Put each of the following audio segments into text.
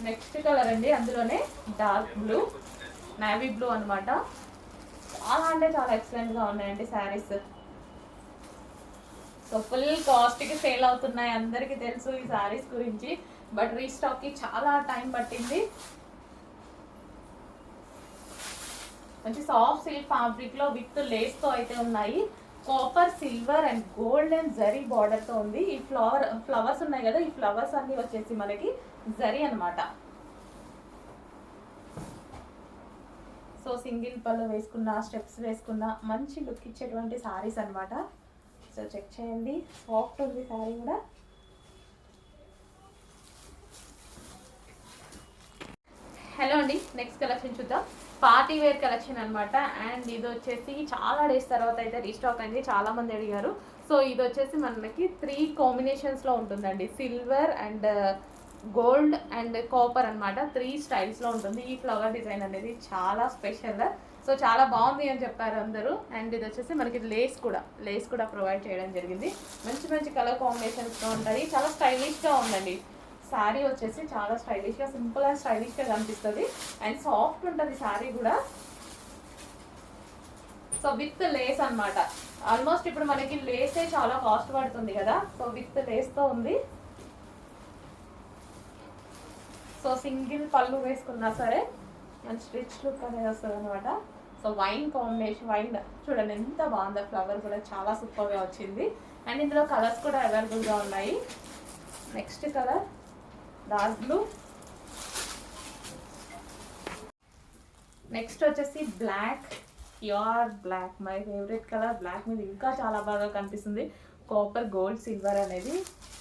Next colour అండి, అందులోనే dark blue, navy blue అనమాట. చాలా అంటే చాలా ఎక్సలెంట్గా ఉన్నాయండి శారీస్. సో ఫుల్ కాస్ట్కి సేల్ అవుతున్నాయి, అందరికీ తెలుసు ఈ శారీస్ గురించి. బట్ రీస్టాక్కి చాలా టైం పట్టింది. మంచి సాఫ్ట్ సిల్క్ ఫ్యాబ్రిక్లో విత్ లేస్తో అయితే ఉన్నాయి. Copper, silver and gold and zari బార్డర్తో ఉంది. ఈ ఫ్లవర్స్ ఉన్నాయి కదా, ఈ ఫ్లవర్స్ అన్నీ వచ్చేసి మనకి జరీ అనమాట. సో సింగిల్ పళ్ళు వేసుకున్న, స్టెప్స్ వేసుకున్న మంచి లుక్ ఇచ్చేటువంటి శారీస్ అనమాట. సో చెక్ చేయండి, సాఫ్ట్ ఉంది శారీ కూడా. హలో అండి, నెక్స్ట్ కలెక్షన్ చూద్దాం. పార్టీ వేర్ కలెక్షన్ అనమాట. అండ్ ఇది వచ్చేసి చాలా డేస్ తర్వాత అయితే రీస్టాక్ అయింది, చాలా మంది అడిగారు. సో ఇది వచ్చేసి మనకి 3 కాంబినేషన్స్లో ఉంటుందండి. Silver and gold and copper అనమాట. 3 స్టైల్స్లో ఉంటుంది. ఈ ఫ్లవర్ డిజైన్ అనేది చాలా స్పెషల్. సో చాలా బాగుంది అని చెప్పారు అందరూ. అండ్ ఇది వచ్చేసి మనకి లేస్ కూడా ప్రొవైడ్ చేయడం జరిగింది. మంచి మంచి కలర్ కాంబినేషన్స్లో ఉంటుంది. చాలా స్టైలిష్గా ఉందండి శారీ వచ్చేసి. చాలా స్టైలిష్గా, సింపుల్ అండ్ స్టైలిష్గా కనిపిస్తుంది. అండ్ సాఫ్ట్ ఉంటుంది శారీ కూడా. సో విత్ లేస్ అనమాట. ఆల్మోస్ట్ ఇప్పుడు మనకి లేసే చాలా కాస్ట్ పడుతుంది కదా, సో విత్ లేస్తో ఉంది. సో సింగిల్ పళ్ళు వేసుకున్నా సరే మంచి రిచ్ లుక్ అనేది వస్తుంది అనమాట. సో వైన్ కాంబినేషన్, వైన్ చూడండి ఎంత బాగుందో. ఫ్లవర్ కూడా చాలా సూపర్గా వచ్చింది. అండ్ ఇందులో కలర్స్ కూడా అవైలబుల్గా ఉన్నాయి. Next colour dark blue. Next వచ్చేసి black, pure black. My favourite colour. Black మీద ఇంకా చాలా బాగా కనిపిస్తుంది. కాపర్, గోల్డ్, సిల్వర్ అనేది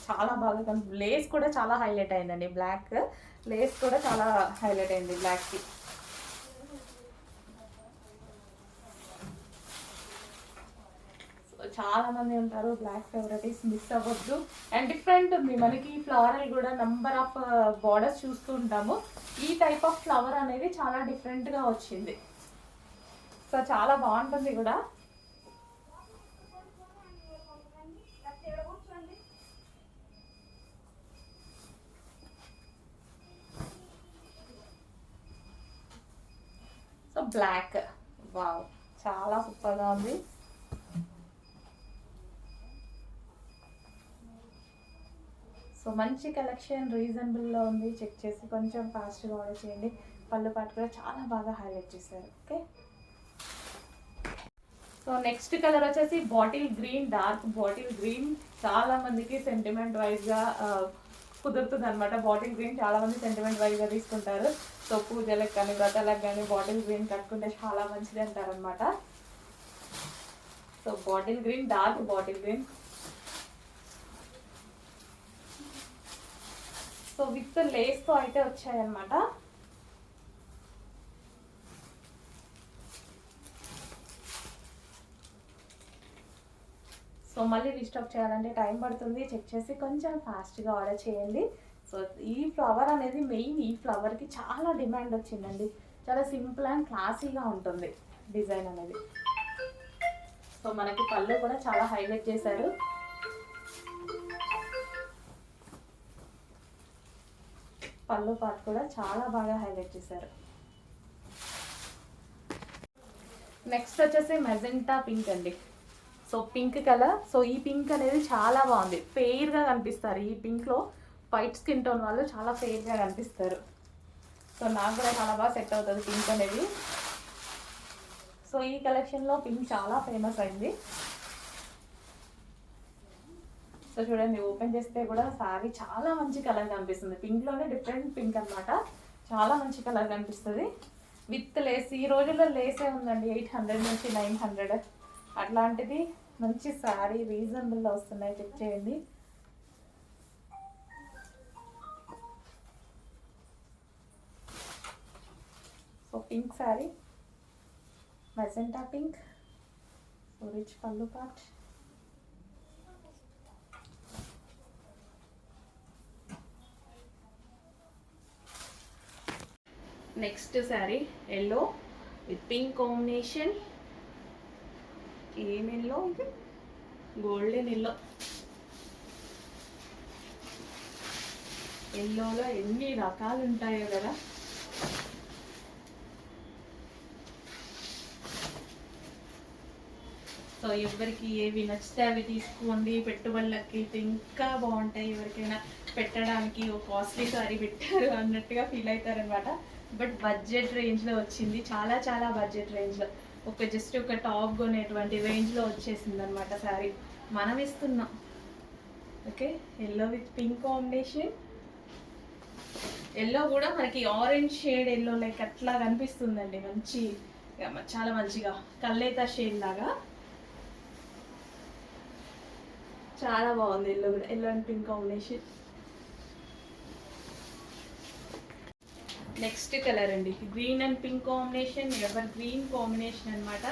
చాలా బాగా కనిపిస్తుంది. లేస్ కూడా చాలా హైలైట్ అయిందండి. బ్లాక్ లేస్ కూడా చాలా హైలైట్ అయింది బ్లాక్కి. చాలా మంది ఉంటారు బ్లాక్ ఫేవరెటీస్, మిస్ అవ్వద్దు. అండ్ డిఫరెంట్ ఉంది మనకి. ఫ్లవర్ కూడా నంబర్ ఆఫ్ బార్డర్స్ చూస్తూ ఉంటాము. ఈ టైప్ ఆఫ్ ఫ్లవర్ అనేది చాలా డిఫరెంట్గా వచ్చింది. సో చాలా బాగుంటుంది కూడా. సో బ్లాక్, వావ్, చాలా సూపర్గా ఉంది. సో మంచి కలెక్షన్, రీజనబుల్లో ఉంది. చెక్ చేసి కొంచెం ఫాస్ట్గా ఆర్డర్ చేయండి. పళ్ళు పాటు కూడా చాలా బాగా హైలైట్ చేశారు. ఓకే. సో నెక్స్ట్ కలర్ వచ్చేసి bottle green, dark bottle green. చాలా మందికి సెంటిమెంట్ వైజ్గా కుదురుతుంది అనమాట. బాటిల్ గ్రీన్ చాలా మంది సెంటిమెంట్ వైజ్గా తీసుకుంటారు. సో పూజలకు కానీ, వ్రతాలకు కానీ బాటిల్ గ్రీన్ కట్టుకుంటే చాలా మంచిది అంటారనమాట. So bottle green, dark bottle green. So with లేస్తో అయితే వచ్చాయన్నమాట. సో మళ్ళీ రీస్టాక్ చేయాలంటే టైం పడుతుంది. చెక్ చేసి కొంచెం ఫాస్ట్గా ఆర్డర్ చేయండి. సో ఈ ఫ్లవర్ అనేది మెయిన్, ఈ ఫ్లవర్కి చాలా డిమాండ్ వచ్చిందండి. చాలా సింపుల్ అండ్ క్లాసీగా ఉంటుంది డిజైన్ అనేది. సో మనకి పళ్ళు కూడా చాలా హైలైట్ చేశారు. పళ్ళు పార్ట్ కూడా చాలా బాగా హైలైట్ చేశారు. నెక్స్ట్ వచ్చేసి మెజెంటా పింక్ అండి. So pink colour. సో ఈ పింక్ అనేది చాలా బాగుంది. ఫెయిర్గా కనిపిస్తారు. ఈ పింక్లో వైట్ స్కిన్ టోన్ వాళ్ళు చాలా ఫెయిర్గా కనిపిస్తారు. సో నాకు కూడా చాలా బాగా సెట్ అవుతుంది పింక్ అనేది. సో ఈ కలెక్షన్లో పింక్ చాలా ఫేమస్ అయింది. సో చూడండి, ఓపెన్ చేస్తే కూడా శారీ చాలా మంచి కలర్ కనిపిస్తుంది. పింక్లోనే డిఫరెంట్ పింక్ అనమాట. చాలా మంచి కలర్ కనిపిస్తుంది విత్ లేస్. ఈ రోజుల్లో లేసే ఉందండి 800 నుంచి 900. అట్లాంటిది మంచి శారీ రీజనబుల్లో వస్తున్నాయి. చెక్ చేయండి. So pink sari, magenta pink. So rich pallu part. Next sari yellow with pink combination. ఏం ఎల్లో ఇది? Golden yellow. ఎల్లోలో ఎన్ని రకాలు ఉంటాయో కదా. సో ఎవరికి ఏవి నచ్చితే అవి తీసుకోండి, పెట్టుబడులకి అయితే ఇంకా బాగుంటాయి. ఎవరికైనా పెట్టడానికి ఒక కాస్ట్లీ సారీ పెట్టారు అన్నట్టుగా ఫీల్ అవుతారనమాట. బట్ బడ్జెట్ రేంజ్లో వచ్చింది, చాలా చాలా బడ్జెట్ రేంజ్లో. జస్ట్ ఒక టాప్ కొనేటువంటి రేంజ్లో వచ్చేసింది అనమాట శారీ. మనం ఇస్తున్నాం. Okay, yellow with pink combination. Yellow కూడా మనకి ఆరెంజ్ షేడ్ ఎల్లో లైక్ అట్లా కనిపిస్తుందండి. మంచి, చాలా మంచిగా కల్లేత షేడ్ లాగా చాలా బాగుంది. ఎల్లో కూడా, yellow and pink combination. Next colour అండి, green and pink combination. Evergreen combination అనమాట,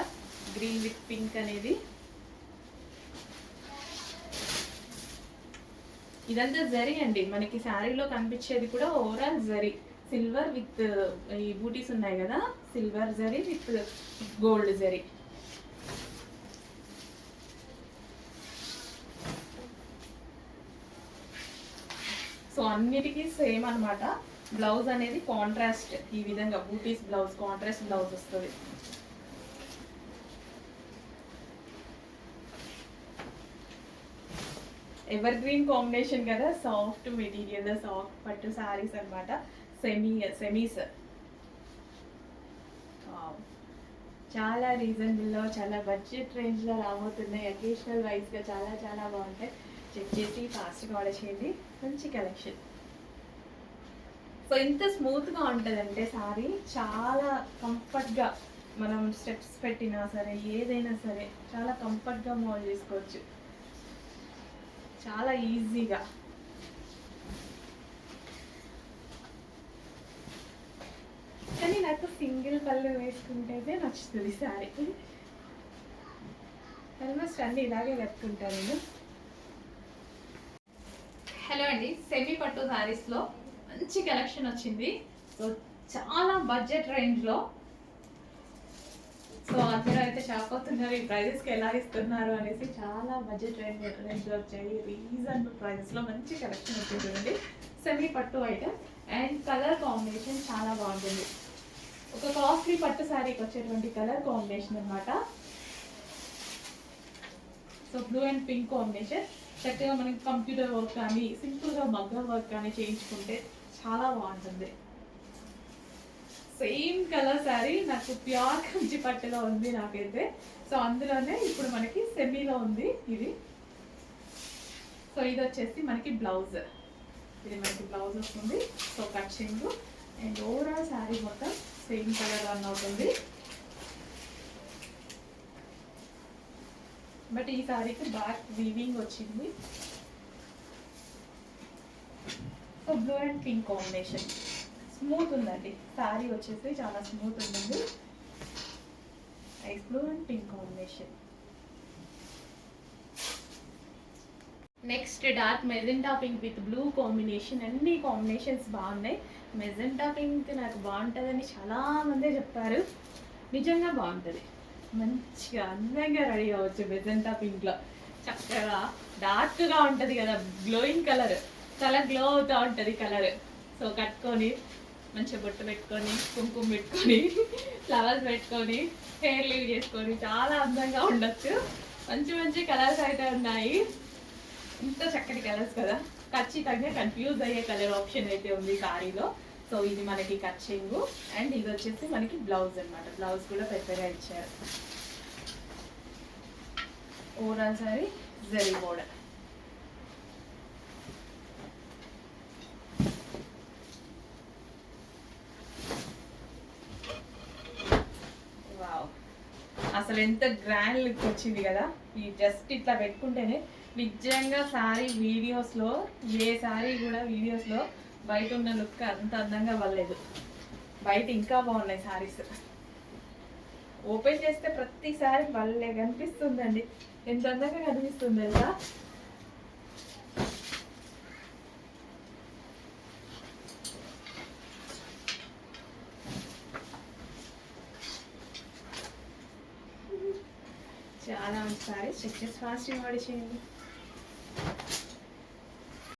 గ్రీన్ విత్ పింక్ అనేది. ఇదంతా జరీ అండి, మనకి శారీలో కనిపించేది కూడా ఓవరాల్ జరీ. సిల్వర్ విత్ ఈ బూటీస్ ఉన్నాయి కదా, silver zari with gold zari. So అన్నిటికీ సేమ్ అనమాట. బ్లౌజ్ అనేది కాంట్రాస్ట్, ఈ విధంగా బూటీస్ బ్లౌజ్, కాంట్రాస్ట్ బ్లౌజ్ వస్తుంది. ఎవర్ గ్రీన్ కాంబినేషన్ కదా, సాఫ్ట్ మెటీరియల్, సాఫ్ట్ పట్టు శారీస్ అనమాట. సెమీస్ చాలా రీజనబుల్లో, చాలా బడ్జెట్ రేంజ్లో రాబోతున్నాయి. అకేషనల్ వైజ్గా చాలా చాలా బాగుంటాయి. చెక్ చేసి ఫాస్ట్గా ఆర్డర్ చేయండి. మంచి కలెక్షన్. సో ఎంత స్మూత్గా ఉంటుందంటే సారీ, చాలా కంఫర్ట్గా మనం స్టెప్స్ పెట్టినా సరే, ఏదైనా సరే చాలా కంఫర్ట్గా మోల్డ్ చేసుకోవచ్చు, చాలా ఈజీగా. కానీ నాకు సింగిల్ పళ్ళు వేసుకుంటేనే నచ్చుతుంది సారీ. ఆల్మోస్ట్ అన్నీ ఇలాగే కట్టుకుంటాను నేను. హలో అండి, సెమీ పట్టు శారీస్లో మంచి కలెక్షన్ వచ్చింది. సో చాలా బడ్జెట్ రేంజ్లో. సో అందరూ అయితే షాక్ అవుతున్నారు, ఈ ప్రైజెస్కి ఎలా ఇస్తున్నారు అనేసి. చాలా బడ్జెట్ రేంజ్లో వచ్చాయి, రీజనబుల్ ప్రైజెస్లో మంచి కలెక్షన్ వచ్చిందండి. సెమీ పట్టు ఐటమ్ అండ్ కలర్ కాంబినేషన్ చాలా బాగుంటుంది. ఒక కాస్ట్లీ పట్టు శారీకి వచ్చేటువంటి కలర్ కాంబినేషన్ అనమాట. So blue and pink combination. చక్కగా మనకి కంప్యూటర్ వర్క్ కానీ, సింపుల్గా మగ్గం వర్క్ కానీ చేయించుకుంటే చాలా బాగుంటుంది. సేమ్ కలర్ శారీ నాకు ప్యూర్ కంచి పట్టులో ఉంది నాకైతే. సో అందులోనే ఇప్పుడు మనకి సెమీలో ఉంది ఇది. సో ఇది వచ్చేసి మనకి బ్లౌజ్, ఇది మనకి బ్లౌజ్ వస్తుంది. సో కట్చింగ్ అండ్ ఓవరాల్ శారీ మొత్తం సేమ్ కలర్ రన్ అవుతుంది. బట్ ఈ శారీకి బ్యాక్ వీవింగ్ వచ్చింది. So blue and pink combination, smooth ఉందండి శారీ వచ్చేసి, చాలా స్మూత్ ఉంటుంది. Ice blue and pink combination. Next dark magenta pink with blue combination. అన్ని కాంబినేషన్స్ బాగున్నాయి. మెజెంటా పింక్ నాకు బాగుంటుందని చాలా మంది చెప్పారు. నిజంగా బాగుంటుంది, మంచిగా అందంగా రెడీ అవ్వచ్చు మెజెంటా పింక్లో. చక్కగా డార్క్గా ఉంటుంది కదా, గ్లోయింగ్ కలర్, చాలా గ్లో అవుతూ ఉంటుంది కలర్. సో కట్టుకొని మంచిగా బొట్టు పెట్టుకొని, కుంకుమ పెట్టుకొని, ఫ్లవర్స్ పెట్టుకొని, హెయిర్ లీవ్ చేసుకొని చాలా అందంగా ఉండొచ్చు. మంచి మంచి కలర్స్ అయితే ఉన్నాయి. ఇంత చక్కటి కలర్స్ కదా, ఖచ్చితంగా కన్ఫ్యూజ్ అయ్యే కలర్ ఆప్షన్ అయితే ఉంది సారీలో. సో ఇది మనకి కచ్చింగ్ అండ్ ఇది వచ్చేసి మనకి బ్లౌజ్ అనమాట. బ్లౌజ్ కూడా పెద్దగా ఇచ్చారు. Overall sorry zari border. Wow, అసలు ఎంత గ్రాండ్ లుక్ వచ్చింది కదా. ఈ జస్ట్ ఇట్లా పెట్టుకుంటేనే నిజంగా శారీ వీడియోస్లో, ఏ శారీ కూడా వీడియోస్లో బయట ఉన్న లుక్ అంత అందంగా అవ్వలేదు. బయట ఇంకా బాగున్నాయి శారీస్. ఓపెన్ చేస్తే ప్రతి శారీ భలే కనిపిస్తుందండి, ఎంత అందంగా కనిపిస్తుంది కదా. చాలా మంచి శారీస్. చెక్ చేసి ఫాస్ట్ ఆర్డర్ చేయండి.